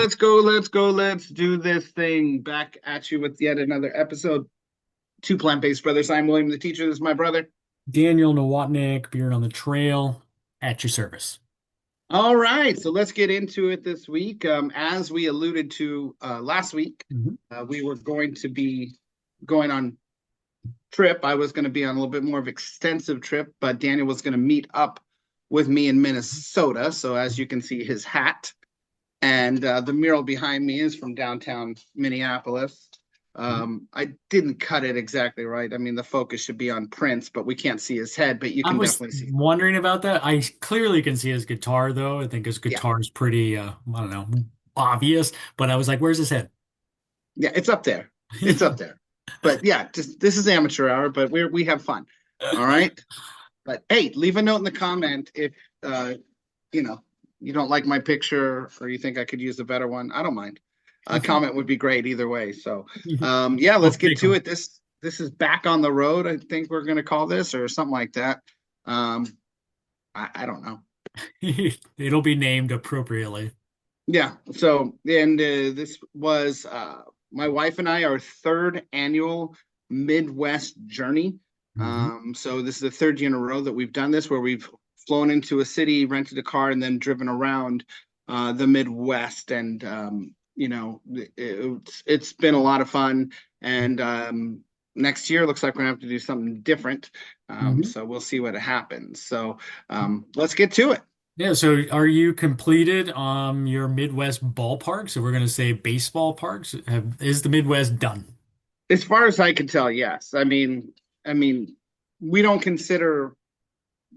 let's go, let's go, let's do this thing. Back at you with yet another episode. Two plant-based brothers. I'm William, the teacher. This is my brother. Daniel Nowotnik, Beard on the Trail, at your service. All right, so let's get into it this week. As we alluded to last week, Mhm. we were going to be going on trip. I was going to be on a little bit more of extensive trip, but Daniel was going to meet up with me in Minnesota. So as you can see, his hat and the mural behind me is from downtown Minneapolis. I didn't cut it exactly right. I mean, the focus should be on Prince, but we can't see his head, but you I can was definitely see. wondering about that. I clearly can see his guitar, though. I think his Yeah, guitar is pretty, I don't know, obvious. But I was like, where's his head? yeah, it's up there. It's up there. But yeah, just this is amateur hour, but we have fun. All right. But hey, leave a note in the comment if uh, you know you don't like my picture or you think I could use a better one. I don't mind. A comment would be great either way. So yeah, let's We'll get take to him. it. This is back on the road. I think we're going to call this or something like that. Um, I don't know. It'll be named appropriately. Yeah. So and this was my wife and I our third annual Midwest journey. Hmm. So this is the third year in a row that we've done this, where we've flown into a city, rented a car, and then driven around the Midwest. And it's been a lot of fun. And next year looks like we're gonna have to do something different. Hmm. So we'll see what happens. So let's get to it. Yeah, so are you completed your Midwest ballparks? So we're going to say baseball parks. Is the Midwest done? As far as I can tell, yes. I mean, we don't consider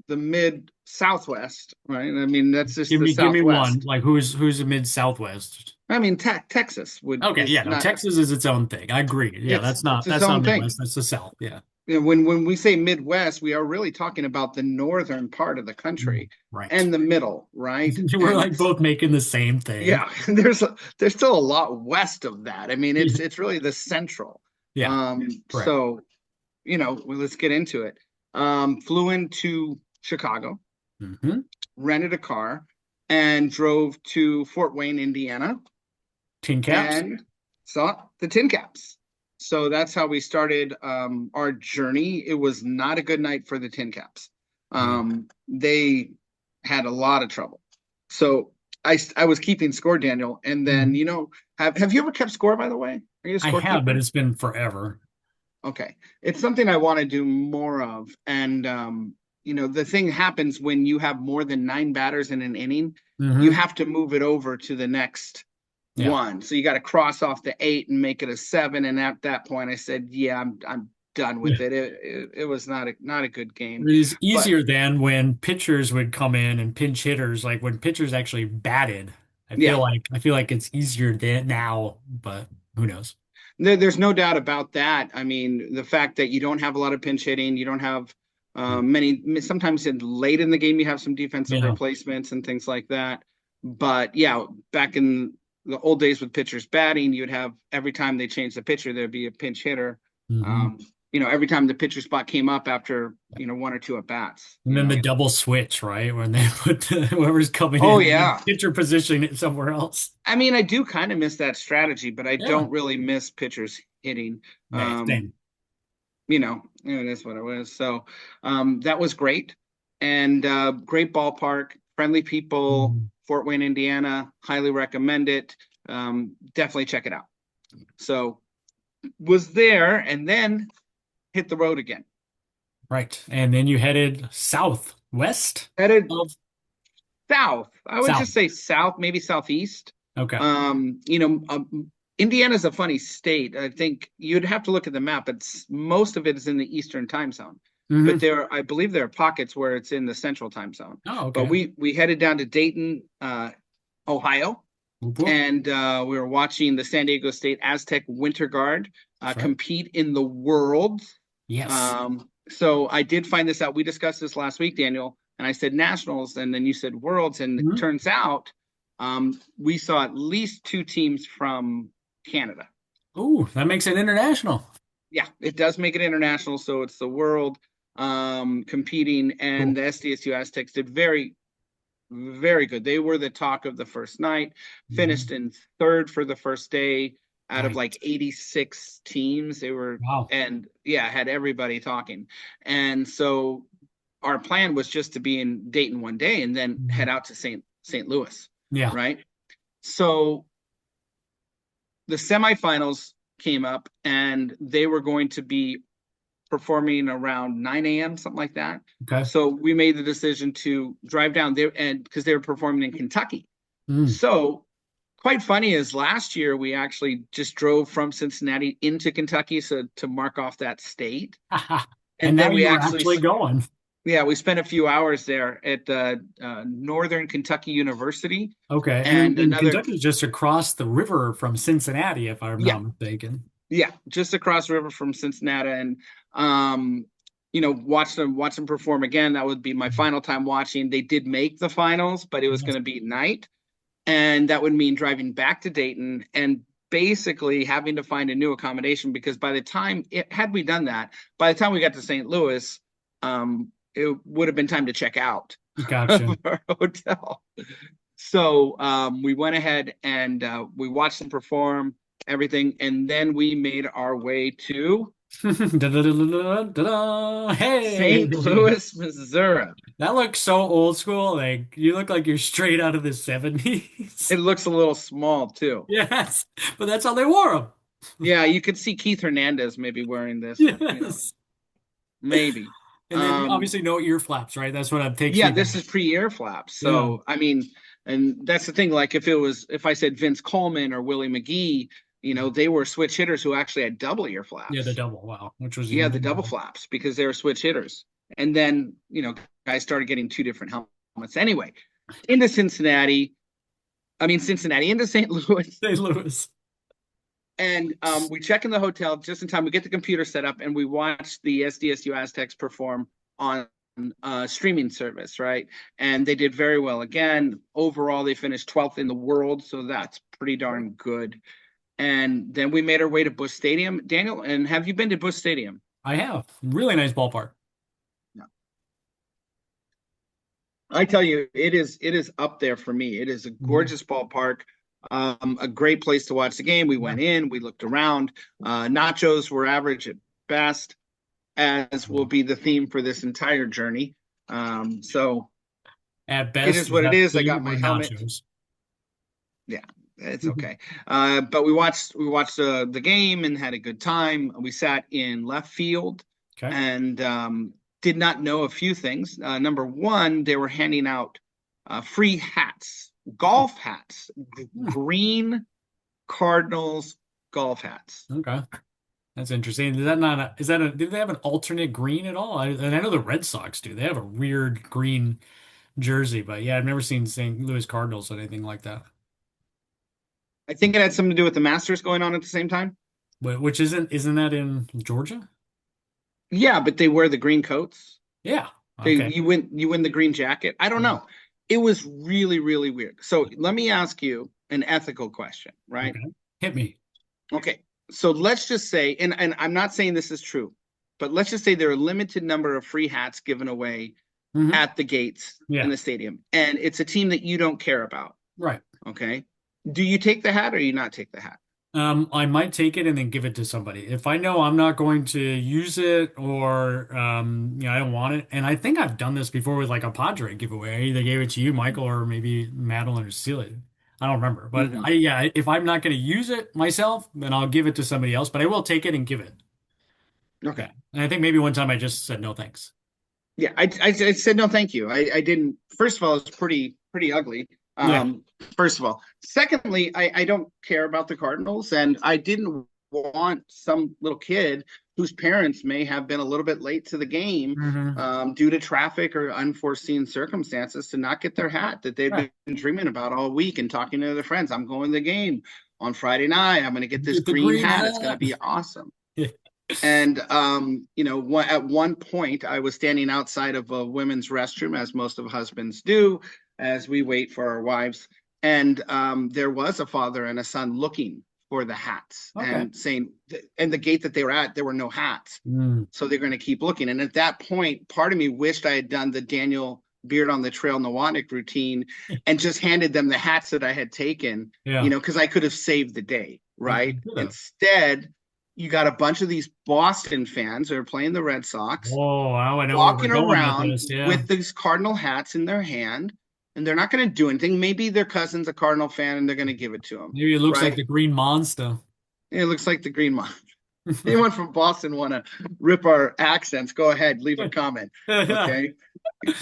the mid Southwest, right? I mean, that's just the Give me one. Southwest. Like who's the mid Southwest? I mean, Texas would Okay, yeah, is no, not. Texas is its own thing. I agree. Yeah, It's its that's not own thing. Midwest. That's the South. Yeah. When we say Midwest, we are really talking about the northern part of the country Right. and the middle, right? We're And like both making the same thing. yeah, there's still a lot west of that. I mean, Yeah. it's really the central. Yeah. Right. So well, let's get into it. Flew into Chicago, Hmm. rented a car, and drove to Fort Wayne, Indiana, Tin caps. and saw the Tin Caps. So that's how we started our journey. It was not a good night for the Tin Caps. Yeah. They had a lot of trouble. So I was keeping score, Daniel, and then Mhm. have you ever kept score? By the way, are you a I have, but scorekeeper? it's been forever. Okay. It's something I want to do more of. And, the thing happens when you have more than nine batters in an inning, you Hmm. have to move it over to the next Yeah. one. So you got to cross off the eight and make it a seven. And at that point, I said, yeah, I'm done Yeah. with it. It was not a good game. It is But easier than when pitchers would come in and pinch hitters, like when pitchers actually batted. yeah, I feel like it's easier than now, but who knows? there's no doubt about that. I mean, the fact that you don't have a lot of pinch hitting, you don't have many, sometimes late in the game, you have some defensive Yeah. replacements and things like that. But yeah, back in the old days with pitchers batting, you'd have every time they changed the pitcher, there'd be a pinch hitter. Hmm. Um, every time the pitcher spot came up after, one or two at bats, And then the double switch, right? When they put whoever's coming Oh, in and the yeah. pitcher position it somewhere else. I mean, I do kind of miss that strategy, but I Yeah. don't really miss pitchers hitting. Right. Same. That's what it was. So that was great. And great ballpark, friendly people, Mhm. Fort Wayne, Indiana. Highly recommend it. Definitely check it out. So was there and then hit the road again. Right. And then you headed southwest Headed of south. I would south. just say south, maybe southeast. Okay. Indiana's a funny state. I think you'd have to look at the map. It's most of it is in the Eastern time zone, but Hmm. I believe there are pockets where it's in the Central time zone. Oh, But okay. we headed down to Dayton, Ohio, Whoop, whoop. and we were watching the San Diego State Aztec Winter Guard That's right. compete in the World. Yes. So I did find this out. We discussed this last week, Daniel, and I said nationals, and then you said worlds, and it Mhm. turns out we saw at least two teams from Canada. Ooh, that makes it international. Yeah, it does make it international. So it's the world competing, and Cool. the SDSU Aztecs did very, very good. They were the talk of the first night, finished Mhm. in third for the first day out of like Nice. 86 teams. They were, Wow. and yeah, had everybody talking. And so our plan was just to be in Dayton one day and then Mhm. head out to St. Louis, Yeah. right? So the semifinals came up and they were going to be performing around 9 a.m., something like that. Okay. So we made the decision to drive down there and because they were performing in Kentucky. Mm. So quite funny is last year we actually just drove from Cincinnati into Kentucky so to mark off that state. And And now then we you're actually, actually going. yeah, we spent a few hours there at Northern Kentucky University Okay. and And another, Kentucky's just across the river from Cincinnati, if I'm yeah, not mistaken. yeah, just across the river from Cincinnati, and um, watch them perform again. That would be my final time watching. They did make the finals, but it was going to be night, and that would mean driving back to Dayton and basically having to find a new accommodation because by the time it had we done that, by the time we got to St. Louis, it would have been time to check out Gotcha. of our hotel. So we went ahead and we watched them perform everything, and then we made our way to Da-da-da-da-da-da. St. Hey, Louis, Missouri. that looks so old school. Like you look like you're straight out of the 70s. It looks a little small too. Yes, but that's how they wore them. Yeah, you could see Keith Hernandez maybe wearing this, Yes. maybe. And then Um, obviously no ear flaps, right? That's what takes yeah, me this back. is pre-ear flaps. Yeah. So I mean, and that's the thing. Like if I said Vince Coleman or Willie McGee, they were switch hitters who actually had double ear Yeah, the flaps. double. Wow, which was Yeah, even the double cooler. flaps because they were switch hitters. And then, guys started getting two different helmets. Anyway, into Cincinnati, Cincinnati, into St. Louis. St. Louis. And we check in the hotel just in time. We get the computer set up and we watch the SDSU Aztecs perform on streaming service, right? And they did very well. Again, overall, they finished 12th in the world. So that's pretty darn good. And then we made our way to Busch Stadium. Daniel, and have you been to Busch Stadium? I have really nice ballpark. No. I tell you, it is up there for me. It is a Mhm. gorgeous ballpark, a great place to watch the game. We Yeah. went in, we looked around. Nachos were average at best, as will be the theme for this entire journey. So At it best, is is what it that is. I food got my or helmet. nachos? Yeah, it's okay. But we watched the game and had a good time. We sat in left field Okay. and did not know a few things. Number one, they were handing out free hats, Oh, golf hats, hmm. green Cardinals golf hats. Okay. That's interesting. Do they have an alternate green at all? And I know the Red Sox do. They have a weird green jersey, but yeah, I've never seen St. Louis Cardinals or anything like that. I think it had something to do with the Masters going on at the same time. Which isn't that in Georgia? Yeah, but they wear the green coats. Yeah. They Okay. you win the green jacket. I don't know. It was really, really weird. So let me ask you an ethical question, right? Okay. Hit me. Okay. So let's just say, and I'm not saying this is true, but let's just say there are a limited number of free hats given away Hmm. at the gates in Yeah. the stadium, and it's a team that you don't care about. Right. Okay. Do you take the hat or you not take the hat? I might take it and then give it to somebody. If I know I'm not going to use it or I don't want it. And I think I've done this before with like a Padre giveaway. I either gave it to you, Michael, or maybe Madeline or Celia. I don't remember. But Hmm. yeah, if I'm not going to use it myself, then I'll give it to somebody else, but I will take it and give it. Yeah. Okay. And I think maybe one time I just said no thanks. Yeah, I said no, thank you. I didn't. First of all, it's pretty ugly. Yeah. First of all. Secondly, I don't care about the Cardinals, and I didn't want some little kid whose parents may have been a little bit late to the game Hmm. due to traffic or unforeseen circumstances to not get their hat that they'd Right. been dreaming about all week and talking to their friends. I'm going to the game on Friday night. I'm going to get this Get the green green hat. It's going to hat. be awesome. And at one point, I was standing outside of a women's restroom, as most of husbands do, as we wait for our wives. And there was a father and a son looking for the hats Okay. and saying, and the gate that they were at, there were no hats. Mm. So they're going to keep looking. And at that point, part of me wished I had done the Daniel Beard on the Trail Nawanik routine and just handed them the hats that I had taken, Yeah. because I could have saved the day, You right? could have. Instead, you got a bunch of these Boston fans that are playing the Red Sox Oh, now I know where we're walking going with around this. Yeah. with these Cardinal hats in their hand, and they're not going to do anything. Maybe their cousin's a Cardinal fan and they're going to give it to them, Maybe it looks like right? the Green Monster. It looks like the Green Monster. Anyone from Boston want to rip our accents? Go ahead, leave a comment. Okay,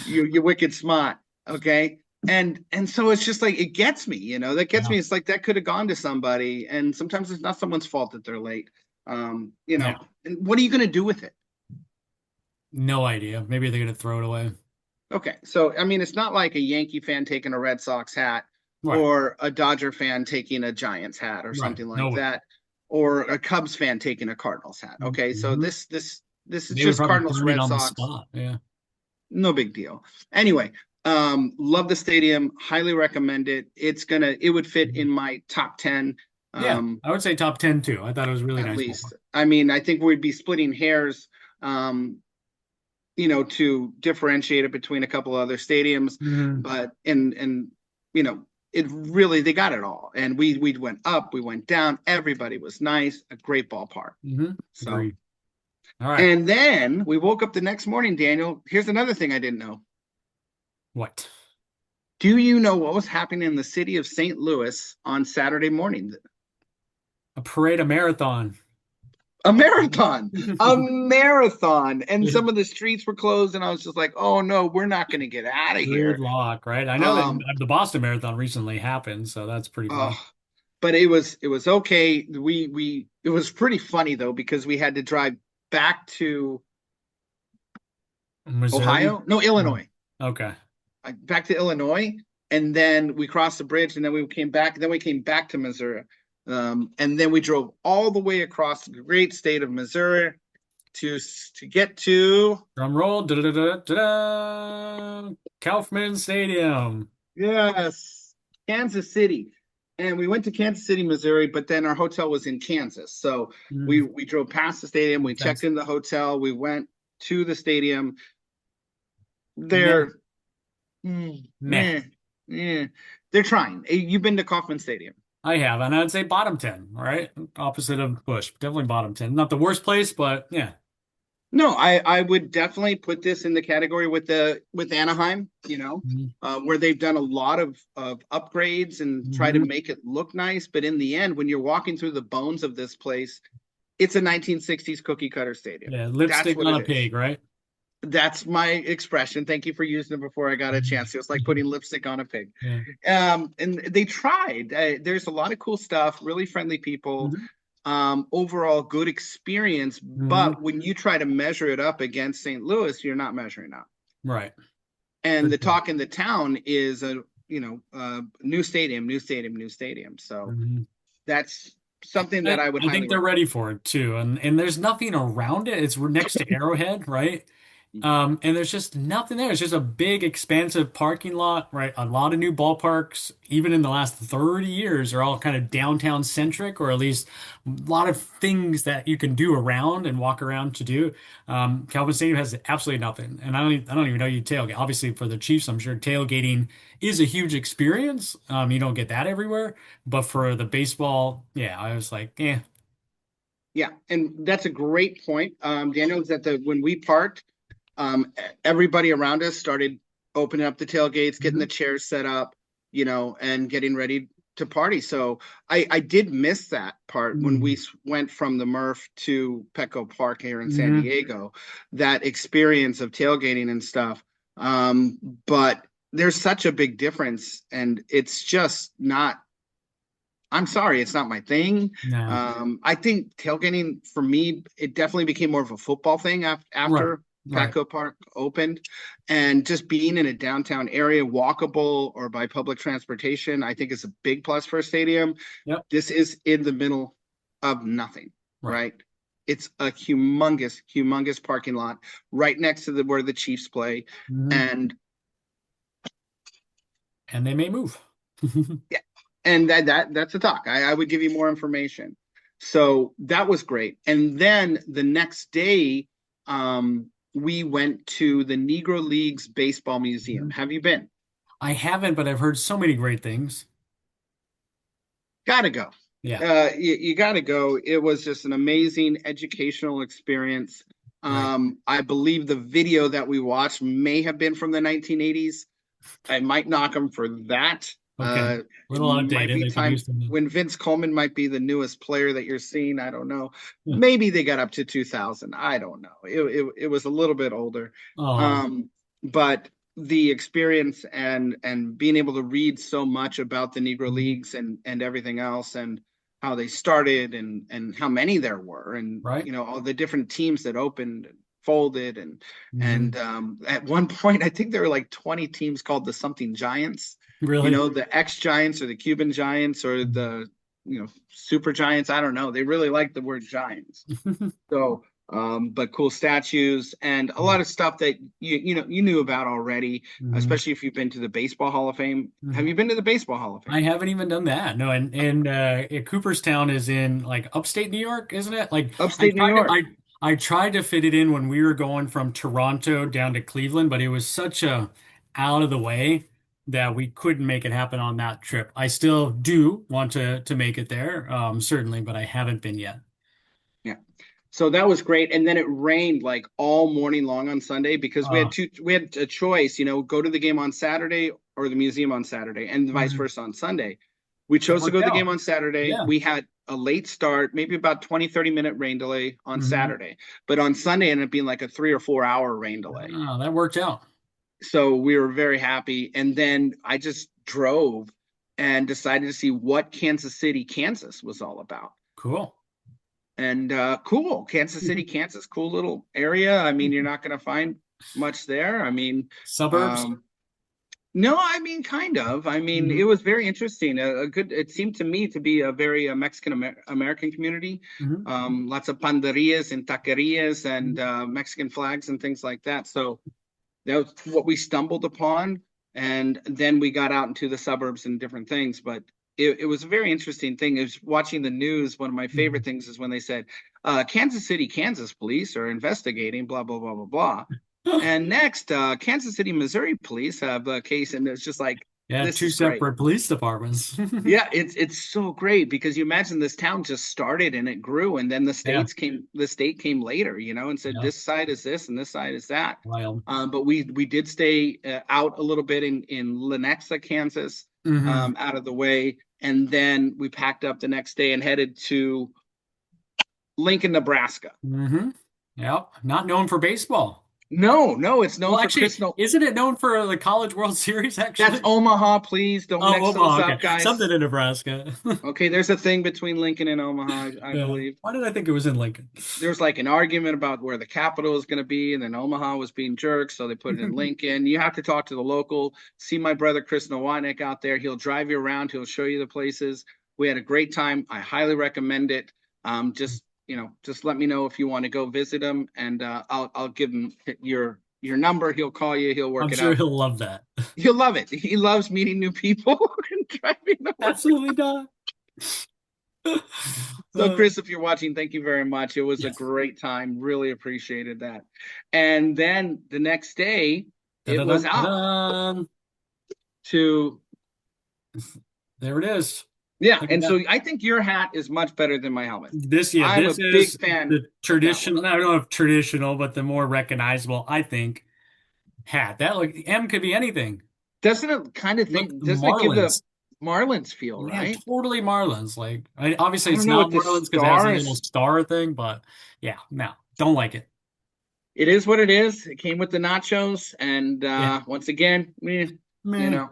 you're wicked smart. Okay, and so it's just like it gets me. That gets Yeah. me. It's like that could have gone to somebody, and sometimes it's not someone's fault that they're late. Yeah. And what are you going to do with it? No idea. Maybe they're gonna throw it away. Okay, so I mean, it's not like a Yankee fan taking a Red Sox hat Right. or a Dodger fan taking a Giants hat or Right. something like No way. that, or a Cubs fan taking a Cardinals hat. Okay, so Mhm. this is They would just probably Cardinals burn it Red on the Sox. spot. Yeah. No big deal. Anyway, love the stadium. Highly recommend it. It would fit in my top 10, Yeah. um, I would say top 10 too. I thought it was a really at nice ballpark. least. I mean, I think we'd be splitting hairs, um, to differentiate it between a couple other stadiums, Hmm. but it really they got it all. And we went up, we went down. Everybody was nice. A great ballpark. Hmm. So, Agreed. All right. and then we woke up the next morning, Daniel. Here's another thing I didn't know. What? Do you know what was happening in the city of St. Louis on Saturday morning? A parade, a marathon. A marathon, a Good marathon. And some of the streets were closed, and I was just like, oh no, we're not going to get out of here. luck, right? I know that Um, the Boston Marathon recently happened, so that's pretty fun. oh, but it was okay. We it was pretty funny though because we had to drive back to Missouri? Ohio, no, Oh, Illinois, okay. back to Illinois, and then we crossed the bridge, and then we came back. Then we came back to Missouri, and then we drove all the way across the great state of Missouri to get to Drum roll. Da-da-da-da-da. Kaufman Stadium. yes, Kansas City. And we went to Kansas City, Missouri, but then our hotel was in Kansas. So Mm, we drove past the stadium, we checked that's in the hotel, we went to the stadium. meh, They're meh. they're trying. You've been to Kauffman Stadium. I have, and I'd say bottom 10, right? Opposite of Bush. Definitely bottom 10. Not the worst place, but yeah. No, I would definitely put this in the category with Anaheim, Mhm. where they've done a lot of upgrades and try to Mhm. make it look nice. But in the end, when you're walking through the bones of this place, it's a 1960s cookie cutter stadium. Yeah, That's lipstick what on it a is. pig, right? That's my expression. Thank you for using it before I got a chance. It was like putting lipstick on a pig. Yeah. And they tried. There's a lot of cool stuff, really friendly people. Mhm. Overall good experience. Mhm. But when you try to measure it up against St. Louis, you're not measuring up. Right. For And the sure. talk in the town is new stadium, new stadium, new stadium. So Mhm. that's something that I, I would I highly think they're ready recommend. for it too. And there's nothing around it. It's next to Arrowhead, right? And there's just nothing there. It's just a big, expansive parking lot, right? A lot of new ballparks, even in the last 30 years, are all kind of downtown centric, or at least a lot of things that you can do around and walk around to do. Calvin Stadium has absolutely nothing. And I don't even know you tailgate. Obviously, for the Chiefs, I'm sure tailgating is a huge experience. You don't get that everywhere. But for the baseball, yeah, I was like, eh. Yeah, and that's a great point, Daniel. Is that when we parked, everybody around us started opening up the tailgates, getting Mhm. the chairs set up, and getting ready to party. So I did miss that part when we went from the Murph to Petco Park here in San Mhm. Diego, that experience of tailgating and stuff. But there's such a big difference, and it's just not. I'm sorry, it's not my thing. No. I think tailgating for me, it definitely became more of a football thing Right. after Right. Petco Park opened, and just being in a downtown area, walkable or by public transportation, I think is a big plus for a stadium. Yep. This is in the middle of nothing, Right. right? It's a humongous, humongous parking lot right next to where the Chiefs play, Mhm. and And they may move. yeah, and that's a talk. I would give you more information. So that was great. And then the next day, we went to the Negro Leagues Baseball Museum. Mhm. Have you been? I haven't, but I've heard so many great things. Gotta go. Yeah, You gotta go. It was just an amazing educational experience. right. I believe the video that we watched may have been from the 1980s. I might knock them for that. Okay. A It little might outdated. be They could use time some. when Vince Coleman might be the newest player that you're seeing. I don't know. Yeah. Maybe they got up to 2000. I don't know. It was a little bit older. Oh, Um, but the experience and being able to read so much about the Negro mhm. Leagues and everything else and how they started and how many there were and Right. all the different teams that opened and folded and Hmm. at one point I think there were like 20 teams called the something Giants, Really. the X Giants or the Cuban Giants or Mhm. the Super Giants. I don't know. They really like the word Giants. So, but cool statues and a lot of stuff that you knew about already, Hmm. especially if you've been to the Baseball Hall of Fame. Have Hmm. you been to the Baseball Hall of I Fame? haven't even done that. No, and Cooperstown is in like upstate New York, isn't it? Like I Upstate New tried to York. I tried to fit it in when we were going from Toronto down to Cleveland, but it was such a out of the way that we couldn't make it happen on that trip. I still do want to make it there, certainly, but I haven't been yet. Yeah. So that was great. And then it rained like all morning long on Sunday because Uh, we had a choice, go to the game on Saturday or the museum on Saturday and vice mhm. versa on Sunday. We That chose to go worked to the game out. on Saturday. Yeah. We had a late start, maybe about 20-30 minute rain delay on Hmm. Saturday. But on Sunday it ended up being like a 3 or 4 hour rain delay. Oh, that worked out. So we were very happy. And then I just drove and decided to see what Kansas City, Kansas was all about. Cool. And cool, Kansas City, Kansas, cool little area. I mean, you're not going to find much there. I mean, Suburbs. um, no, I mean, kind of. I mean, it Hmm. was very interesting. A good, it seemed to me to be a very Mexican American community. Hmm. Lots of panderias and taquerias and Hmm. Mexican flags and things like that. So that was what we stumbled upon. And then we got out into the suburbs and different things. But it was a very interesting thing. It was watching the news. One of my favorite things is when they said, Kansas City, Kansas police are investigating, blah, blah, blah, blah, blah. And next, Kansas City, Missouri police have a case. And it's just like, Yeah, this two is great. separate police departments. Yeah, it's so great because you imagine this town just started and it grew, and then Yeah, the state came later, and said yeah, this side is this and this side is that. wild. But we did stay out a little bit in Lenexa, Kansas, Hmm. out of the way, and then we packed up the next day and headed to Lincoln, Nebraska. Hmm. Yep, not known for baseball. No, no, it's known Well, for actually, Chris. No, isn't it known for the College World Series, that's actually? Omaha. Please don't Oh, mix those Omaha, okay. up, guys. Something in Nebraska. Okay, there's a thing between Lincoln and Omaha, I Yeah. believe. Why did I think it was in Lincoln? There's like an argument about where the capital is going to be, and then Omaha was being jerks, so they put it in Lincoln. You have to talk to the local. See my brother Chris Nowotnik out there. He'll drive you around. He'll show you the places. We had a great time. I highly recommend it. Just let me know if you want to go visit him, and I'll give him your number. He'll call you. He'll work I'm it sure out. he'll love that. He'll love it. He loves meeting new people and driving around. Absolutely not. So, Uh, Chris, if you're watching, thank you very much. It was a yes. great time. Really appreciated that. And then the next day, it was Da-da-dun, out da-dun. to, There it is. yeah. Look at And that. so I think your hat is much better than my helmet. Yeah, I'm a this big is fan the of that one. traditional, I don't know if traditional, but the more recognizable, I think, hat. That look, M could be anything. Look, Doesn't it give the Marlins. Marlins feel, Yeah, right? totally Marlins. Like, obviously I don't it's know not what the Marlins because it has a little stars. star thing, but yeah, no, don't like it. It is what it is. It came with the nachos. And Yeah, once again, you meh. know,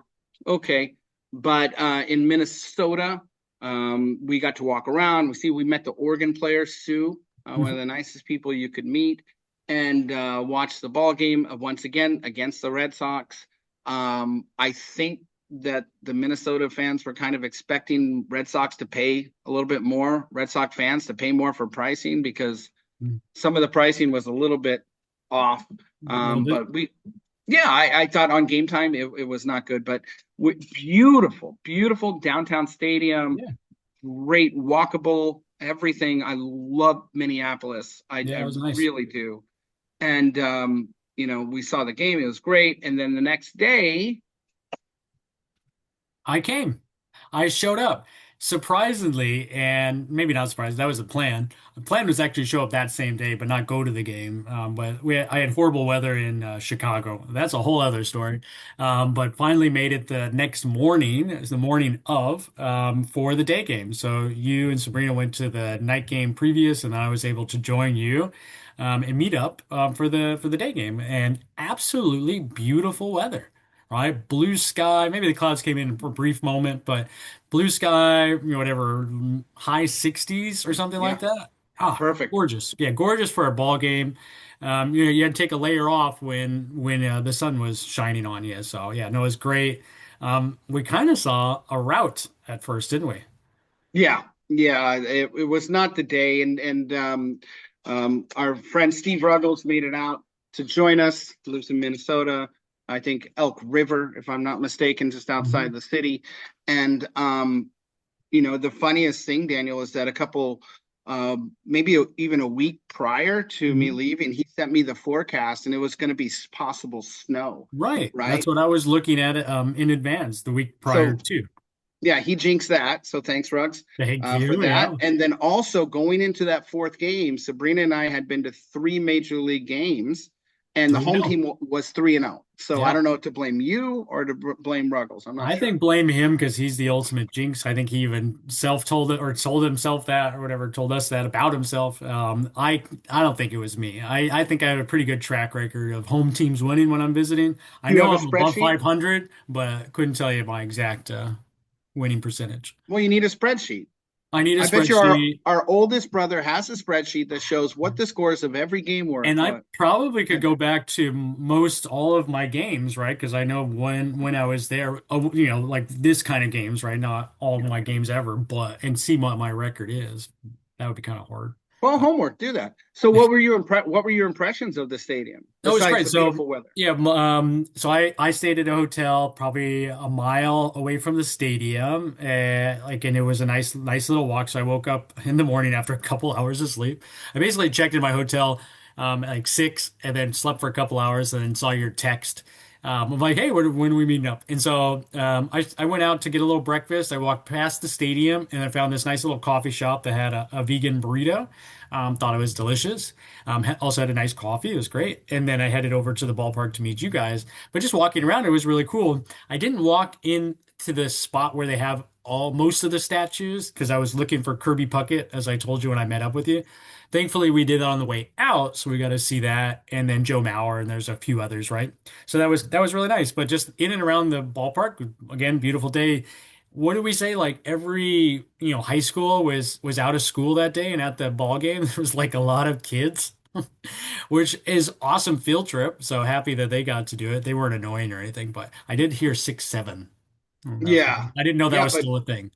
okay. But in Minnesota, we got to walk around. We met the organ player, Sue, one of the nicest people you could meet, and watch the ball game once again against the Red Sox. I think that the Minnesota fans were kind of expecting Red Sox to pay a little bit more, Red Sox fans to pay more for pricing because some of the pricing was a little bit off. A little bit. But yeah, I thought on game time it was not good, but beautiful, beautiful downtown stadium, Yeah, great walkable everything. I love Minneapolis. yeah, it I was nice. really do. And we saw the game. It was great. And then the next day, I came. I showed up. Surprisingly, and maybe not surprised, that was the plan. The plan was actually show up that same day, but not go to the game. I had horrible weather in Chicago. That's a whole other story. But finally made it the next morning, it was the morning of, for the day game. So you and Sabrina went to the night game previous, and I was able to join you and meet up for the day game. And absolutely beautiful weather, right? Blue sky. Maybe the clouds came in for a brief moment, but blue sky, whatever, high 60s or something like yeah, that. Ah, perfect. gorgeous. Yeah, gorgeous for a ball game. You had to take a layer off when the sun was shining on you. So yeah, no, it was great. We kind of saw a rout at first, didn't we? Yeah, yeah. It was not the day, and our friend Steve Ruggles made it out to join us. Lives in Minnesota, I think Elk River, if I'm not mistaken, just outside Mhm. the city. And the funniest thing, Daniel, is that a couple, maybe even a week prior to me Mhm. leaving, he sent me the forecast, and it was going to be possible snow, Right. That's right? what I was looking at in advance the week prior So to. yeah, he jinxed that. So thanks, Ruggs, Thank for you. that. Yeah. And then also going into that fourth game, Sabrina and I had been to three major league games, and the home 3-0. team was 3-0. So I Yeah. don't know if to blame you or to blame Ruggles. I'm not I sure. think blame him because he's the ultimate jinx. I think he even self-told it or told himself that or whatever, told us that about himself. I don't think it was me. I think I have a pretty good track record of home teams winning when I'm visiting. I Do you know have a I'm above spreadsheet? 500, but I couldn't tell you my exact winning percentage. Well, you need a spreadsheet. I need a I bet you our spreadsheet. our oldest brother has a spreadsheet that shows what the scores of every game were. And I probably could And go back to most all of my games, right? Because I know when I was there, like this kind of games, right? Not all of my games ever, but and see what my record is. That would be kind of hard. well, But homework, do that. So what were your impressions of the stadium that was besides great. the So beautiful weather? yeah, so I stayed at a hotel probably a mile away from the stadium, and it was a nice little walk. So I woke up in the morning after a couple hours of sleep. I basically checked in my hotel at like 6, and then slept for a couple hours, and then saw your text. I'm like, hey, when are we meeting up? And so I went out to get a little breakfast. I walked past the stadium, and I found this nice little coffee shop that had a vegan burrito. Thought it was delicious. Also had a nice coffee. It was great. And then I headed over to the ballpark to meet you guys. But just walking around, it was really cool. I didn't walk into the spot where they have most of the statues because I was looking for Kirby Puckett, as I told you when I met up with you. Thankfully, we did that on the way out, so we got to see that, and then Joe Mauer, and there's a few others, right? So that was really nice. But just in and around the ballpark, again, beautiful day. What did we say? Like every, high school was out of school that day, and at the ball game, there was like a lot of kids, which is awesome field trip. So happy that they got to do it. They weren't annoying or anything, but I did hear 6-7. Yeah. I didn't know that Yeah, was but still a thing.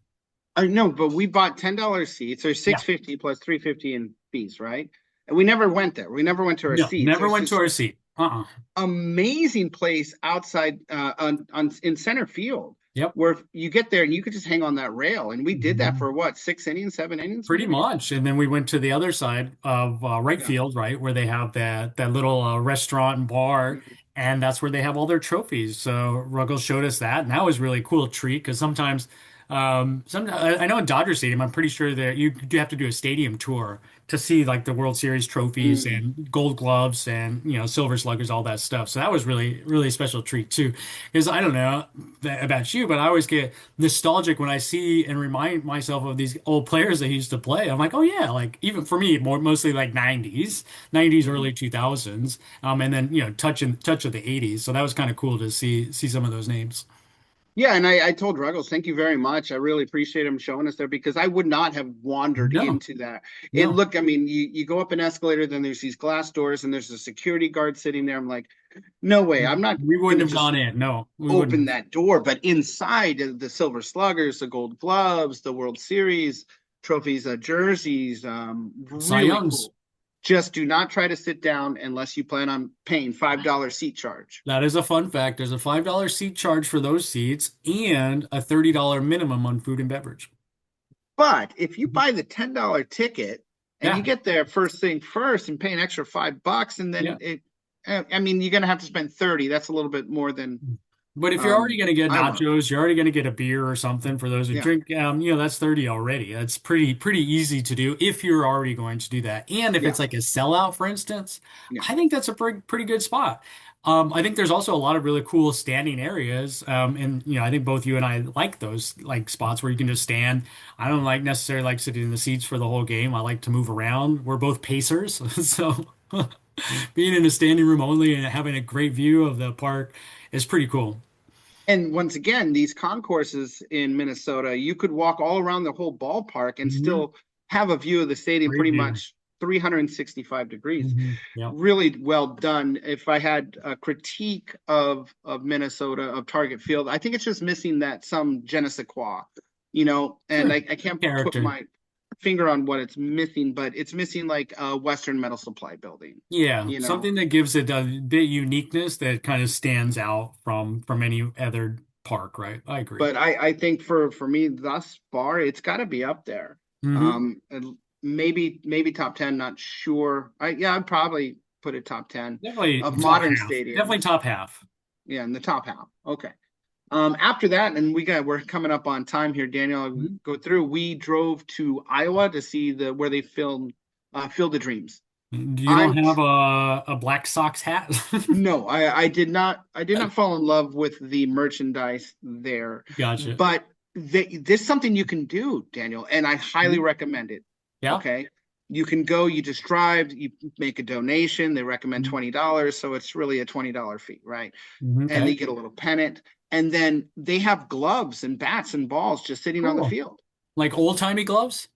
I know, but we bought $10 seats or Yeah. 650 plus 350 in fees, right? And we never went there. We never went to our No, seats. never There's went to this our seat. Uh-uh. amazing place outside on in center field Yep. where you get there and you could just hang on that rail. And we did that Mhm. for what, 6 innings, 7 innings, Pretty maybe? much. And then we went to the other side of right Yeah. field, right, where they have that little restaurant and bar, Mhm. and that's where they have all their trophies. So Ruggles showed us that, and that was really a cool treat because sometimes, I know in Dodger Stadium, I'm pretty sure that you do have to do a stadium tour to see like the World Series trophies Mm. and Gold Gloves and Silver Sluggers, all that stuff. So that was really really a special treat too, because I don't know about you, but I always get nostalgic when I see and remind myself of these old players that used to play. I'm like, oh yeah, like even for me, mostly like 90s, Mhm. early 2000s, and then touch of the 80s. So that was kind of cool to see some of those names. Yeah, and I told Ruggles, thank you very much. I really appreciate him showing us there because I would not have wandered No, into that. It no, look, I mean, you go up an escalator, then there's these glass doors, and there's a security guard sitting there. I'm like, no way, I'm not we wouldn't gonna have just gone in. No, we wouldn't open have. that door. But inside the Silver Sluggers, the Gold Gloves, the World Series trophies, jerseys, Cy really Young's. cool. Just do not try to sit down unless you plan on paying $5 seat charge. That is a fun fact. There's a $5 seat charge for those seats and a $30 minimum on food and beverage. But if you buy the $10 ticket and you Yeah. get there first thing first and pay an extra $5, and then Yeah. I mean, you're gonna have to spend 30. That's a little bit more than But if you're already going to get I want. nachos, you're already going to get a beer or something for those who Yeah, drink, that's 30 already. That's pretty easy to do if you're already going to do that. And if yeah, it's like a sellout, for instance, yeah. I think that's a pretty good spot. I think there's also a lot of really cool standing areas. And I think both you and I like those like spots where you can just stand. I don't like necessarily like sitting in the seats for the whole game. I like to move around. We're both pacers, so being in a standing room only and having a great view of the park is pretty cool. And once again, these concourses in Minnesota, you could walk all around the whole ballpark and Hmm. still have a view of the stadium Great pretty view. much 365 degrees. Yep. Really well done. If I had a critique of Minnesota, of Target Field, I think it's just missing that some je ne sais quoi, and Sure. I can't put Character. my finger on what it's missing, but it's missing like a Western Metal Supply building, Yeah, you know. something that gives it a bit uniqueness that kind of stands out from any other park, right? I agree. But I think for me thus far, it's got to be up there. Hmm. And maybe top 10, not sure. I'd probably put it top 10 Definitely of top modern half. Definitely stadiums. top half. Yeah, in the top half. Okay. After that, and we're coming up on time here, Daniel. I'll Mhm. go through. We drove to Iowa to see where they filmed Field of Dreams. You don't I'm have a Black Sox hat? No, I did not fall in love with the merchandise there, Gotcha. but this is something you can do, Daniel, and I highly Mhm. recommend it. Yeah. Okay. You can go, you just drive, you make a donation. They recommend Mhm. $20, so it's really a $20 fee, right? And Okay. you get a little pennant. And then they have gloves and bats and balls just sitting on the Cool. field. Like old-timey gloves?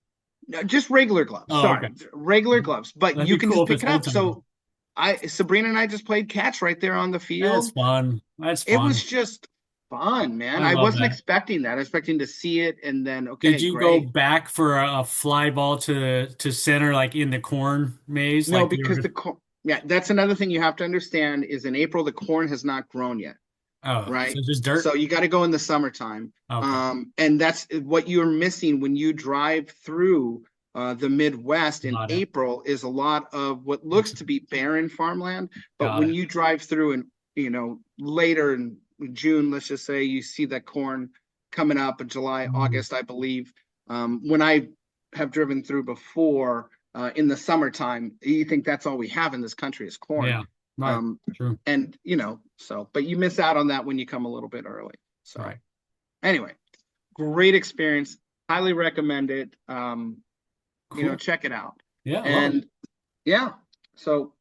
No, just regular gloves. Oh, okay. Sorry, regular gloves. But That'd you be can cool just if it's pick it up. old-timey. So Sabrina and I just played catch right there on the That's field. fun. That's It was fun. just fun, man. I I love wasn't that. expecting that. I was expecting to see it and then, Did okay, you go great. back for a fly ball to center, like in the corn maze, No, like you because were? yeah, that's another thing you have to understand is in April, the corn has not grown yet, Oh, so right? just So dirt? you got to go in the summertime. Okay, And that's what you're missing when you drive through the Midwest in got it. April is a lot of what looks to be barren farmland. But Got when it. you drive through and, later in June, let's just say you see that corn coming up in July, Mhm. August, I believe. When I have driven through before in the summertime, you think that's all we have in this country is corn. Yeah, right. Um, True. and, but you miss out on that when you come a little bit early. So Right. anyway, great experience. Highly recommend it. Cool. Check it out. Yeah, I love it. And yeah, so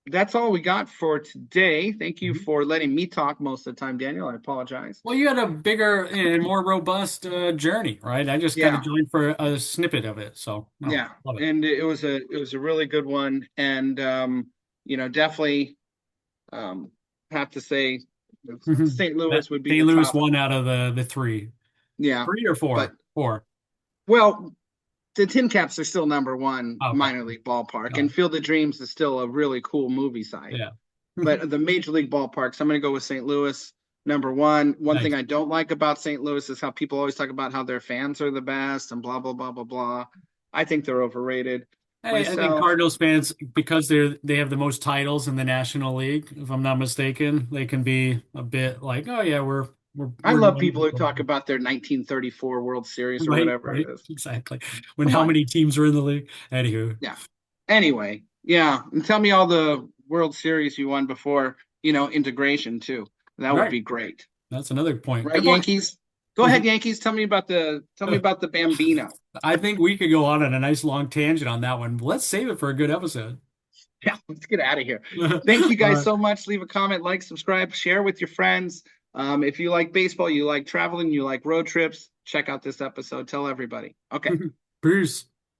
that's all we got for today. Thank you Mhm. for letting me talk most of the time, Daniel. I apologize. Well, you had a bigger and more robust journey, right? I just kind of Yeah, joined for a snippet of it, so no, yeah. love it. And it was a really good one. And definitely um have to say St. That Louis would be St. the Louis top. one out of the three, Yeah. three or But four, four. well, the Tin Caps are still number one Okay, minor league ballpark, got and it. Field of Dreams is still a really cool movie site. Yeah. But the major league ballparks, I'm going to go with St. Louis number one. One thing Nice. I don't like about St. Louis is how people always talk about how their fans are the best and blah blah blah blah blah. I think they're overrated I think myself. Cardinals fans, because they have the most titles in the National League, if I'm not mistaken, they can be a bit like, oh yeah, I we're love known people who for-" talk about their 1934 World Series or right, whatever right, it is. exactly. When Come how on. many teams were in the league? Anywho, Yeah. Anyway, yeah. And tell me all the World Series you won before, integration too. That would right, be great. that's another point. Right, Good point. Yankees? Go ahead, Yankees. Tell me about the Bambino. I think we could go on a nice long tangent on that one. Let's save it for a good episode. Yeah, let's get out of here. All Thank you guys right. so much. Leave a comment, like, subscribe, share with your friends. If you like baseball, you like traveling, you like road trips, check out this episode. Tell everybody. Okay. Peace.